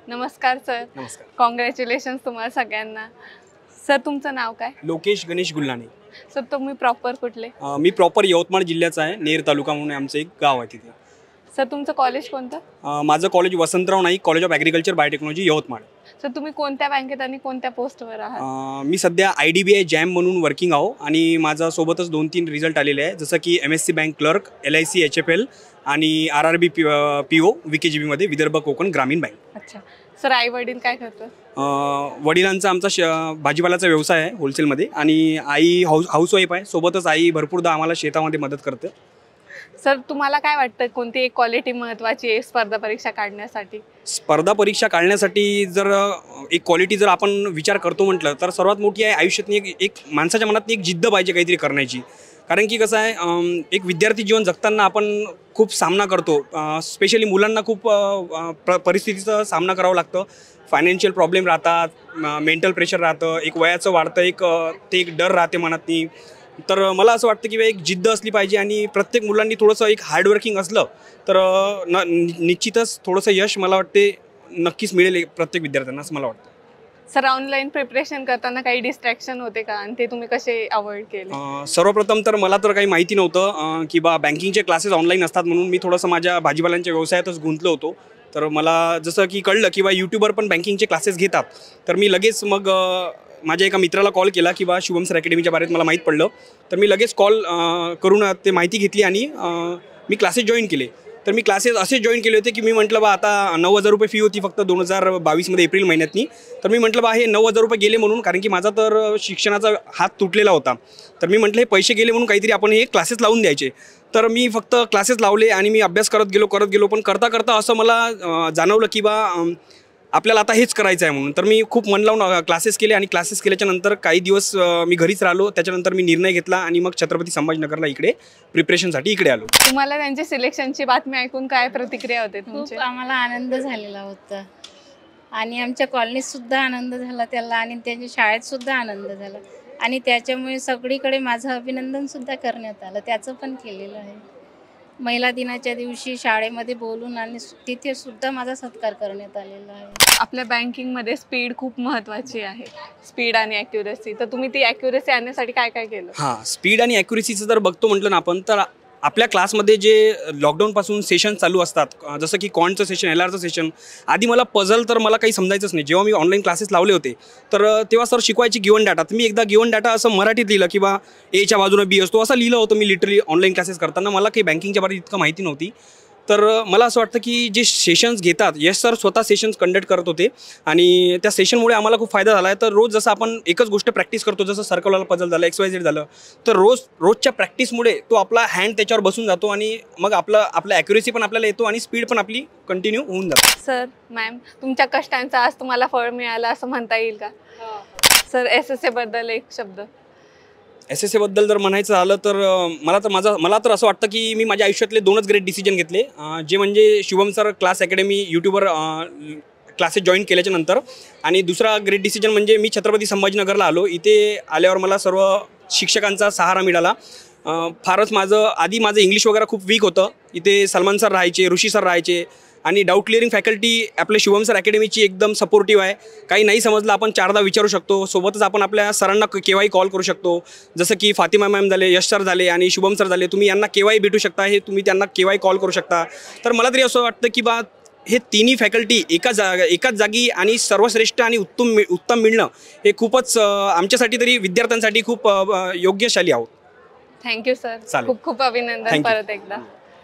नमस्कार सर. नमस्कार. कॉंग्रॅच्युलेशन्स तुम्हाला सगळ्यांना. सर तुमचं नाव काय? लोकेश गणेश गुल्लाने. सर तुम्ही प्रॉपर कुठले? मी प्रॉपर यवतमाळ जिल्ह्याचा आहे. नेर तालुका म्हणून आमचं एक गाव आहे तिथे. सर तुमचं कॉलेज कोणतं? माझं college Vasantrao Naik college of agriculture biotechnology Yavatmal. Sir तुम्ही कोणत्या बँकेत आणि कोणत्या पोस्टवर आहात? मी सध्या IDBI जॅम म्हणून वर्किंग आहो आणि माझा सोबतच 2-3 रिझल्ट आलेले आहे, जसं की MSC bank clerk, LIC HFL आणि RRB PO VKGB मध्ये विदर्भ कोकण ग्रामीण बँक. अच्छा. सर आई वडील काय करतात? वडिलांचा आमचा भाजीपाल्याचा व्यवसाय आहे होलसेलमध्ये आणि आई हाऊसवाईफ आहे. सोबतच आई भरपूरदा आम्हाला शेतामध्ये मदत करते. सर तुम्हाला काय वाटतं कोणती एक क्वालिटी महत्त्वाची आहे स्पर्धा परीक्षा काढण्यासाठी? स्पर्धा परीक्षा काढण्यासाठी जर एक क्वालिटी जर आपण विचार करतो म्हटलं तर सर्वात मोठी आहे आयुष्यातली एक माणसाच्या मनात एक जिद्द पाहिजे काहीतरी करण्याची. कारण की कसं आहे, एक विद्यार्थी जीवन जगताना आपण खूप सामना करतो. स्पेशली मुलांना खूप परिस्थितीचा सामना करावा लागतं. फायनान्शियल प्रॉब्लेम राहतात, मेंटल प्रेशर राहतं, एक वयाचं वाढतं, ते एक डर राहते मनातनी. तर मला असं वाटतं की एक जिद्द असली पाहिजे आणि प्रत्येक मुलांनी थोडंसं एक हार्डवर्किंग असलं तर निश्चितच थोडंसं यश मला वाटते नक्कीच मिळेल प्रत्येक विद्यार्थ्यांना, असं मला वाटतं. सर ऑनलाईन प्रिपरेशन करताना काही डिस्ट्रॅक्शन होते का आणि ते तुम्ही कसे अवॉइड केले? सर्वप्रथम तर मला तर काही माहिती नव्हतं की बँकिंगचे क्लासेस ऑनलाईन असतात म्हणून मी थोडंसं माझ्या भाजीपाल्यांच्या व्यवसायातच गुंतलो होतो. तर मला जसं की कळलं की यूट्यूबवर पण बँकिंगचे क्लासेस घेतात, तर मी लगेच मग माझ्या एका मित्राला कॉल केला की शुभम सर अकॅडमीच्या बारेत मला माहीत पडलं. तर मी लगेच कॉल करून ते माहिती घेतली आणि मी क्लासेस जॉईन केले. तर मी क्लासेस असे जॉईन केले होते की मी म्हटलं आता 9,000 रुपये फी होती फक्त 2022 एप्रिल महिन्यातनी. तर मी म्हटलं हे 9,000 रुपये गेले म्हणून, कारण की माझा तर शिक्षणाचा हात तुटलेला होता. तर मी म्हटलं हे पैसे गेले म्हणून काहीतरी आपण हे क्लासेस लावून द्यायचे. तर मी फक्त क्लासेस लावले आणि मी अभ्यास करत गेलो पण करता करता असं मला जाणवलं की आपल्याला आता हेच करायचं आहे म्हणून. तर मी खूप मन लावून क्लासेस केले आणि क्लासेस केल्याच्या नंतर काही दिवस मी घरीच राहिलो. त्याच्यानंतर मी निर्णय घेतला आणि मग छत्रपती संभाजीनगरला इकडे प्रिपरेशनसाठी इकडे आलो. तुम्हाला त्यांच्या सिलेक्शनची बातमी ऐकून काय प्रतिक्रिया होते तुमची? खूप आम्हाला आनंद झालेला होता आणि आमच्या कॉलनीत सुद्धा आनंद झाला त्याला आणि त्यांच्या शाळेत सुद्धा आनंद झाला आणि त्याच्यामुळे सगळीकडे माझं अभिनंदन सुद्धा करण्यात आलं. त्याचं पण केलेलं आहे. महिला दिनाच्या दिवशी शाळेमध्ये बोलून आणि तिथे सुद्धा माझा सत्कार करण्यात आलेला आहे. आपल्या बँकिंगमध्ये स्पीड खूप महत्त्वाची आहे, स्पीड आणि ॲक्युरेसी. तर तुम्ही ती ॲक्युरेसी आणण्यासाठी काय काय केलं? स्पीड आणि ॲक्युरेसीचं जर बघतो म्हटलं ना आपण, तर आपल्या क्लासमध्ये जे लॉकडाऊनपासून सेशन चालू असतात, जसं की कॉन्टचं सेशन, LRचं सेशन, आधी मला पझल तर मला काही समजायचंच नाही. जेव्हा मी ऑनलाईन क्लासेस लावले होते तर तेव्हा सर शिकवायची गिवन डाटा. तर मी एकदा गिवन डाटा असं मराठीत लिहिलं की Aच्या बाजूने B असतो असं लिहिलं होतं मी लिटरली ऑनलाईन क्लासेस करताना. मला काही बँकिंगच्या बाबतीत इतकं माहिती नव्हती. तर मला असं वाटतं की जे सेशन्स घेतात, यश सर स्वतः सेशन्स कंडक्ट करत होते आणि त्या सेशनमुळे आम्हाला खूप फायदा झाला आहे. तर रोज जसं आपण एकच गोष्ट प्रॅक्टिस करतो, जसं सर्कलवाला पझल झालं, XYZ झालं, तर रोजच्या प्रॅक्टिसमुळे तो आपला हँड त्याच्यावर बसून जातो आणि मग आपलं ॲक्युरेसी पण आपल्याला येतो आणि स्पीड पण आपली कंटिन्यू होऊन जाते. सर मॅम, तुमच्या कष्टांचं आज तुम्हाला फळ मिळालं असं म्हणता येईल का? सर SSA बद्दल एक शब्द. SSA बद्दल जर म्हणायचं झालं तर मला तर असं वाटतं की मी माझ्या आयुष्यातले 2च ग्रेट डिसिजन घेतले, जे म्हणजे शुभम सर क्लास अकॅडमी यूट्यूबवर क्लासेस जॉईन केल्याच्या नंतर, आणि दुसरा ग्रेट डिसिजन म्हणजे मी छत्रपती संभाजीनगरला आलो. इथे आल्यावर मला सर्व शिक्षकांचा सहारा मिळाला. फारच माझं इंग्लिश वगैरे खूप वीक होतं. इथे सलमान सर राहायचे, ऋषी सर राहायचे आणि डाऊट क्लिअरिंग फॅकल्टी आपल्या शुभम सर अकॅडमीची एकदम सपोर्टिव्ह आहे. काही नाही समजलं आपण 4दा विचारू शकतो. सोबतच आपण आपल्या सरांना केव्हाही कॉल करू शकतो, जसं की फातिमा मॅम झाले, यश सर झाले आणि शुभम सर झाले. तुम्ही यांना केव्हाही भेटू शकता, तुम्ही त्यांना केव्हाही कॉल करू शकता. तर मला तरी असं वाटतं की हे तिन्ही फॅकल्टी एकाच जागी आणि सर्वश्रेष्ठ आणि उत्तम मिळणं हे खूपच आमच्यासाठी तरी विद्यार्थ्यांसाठी खूप योग्यशाली आहोत. Thank you sir. खूप खूप अभिनंदन परत एकदा.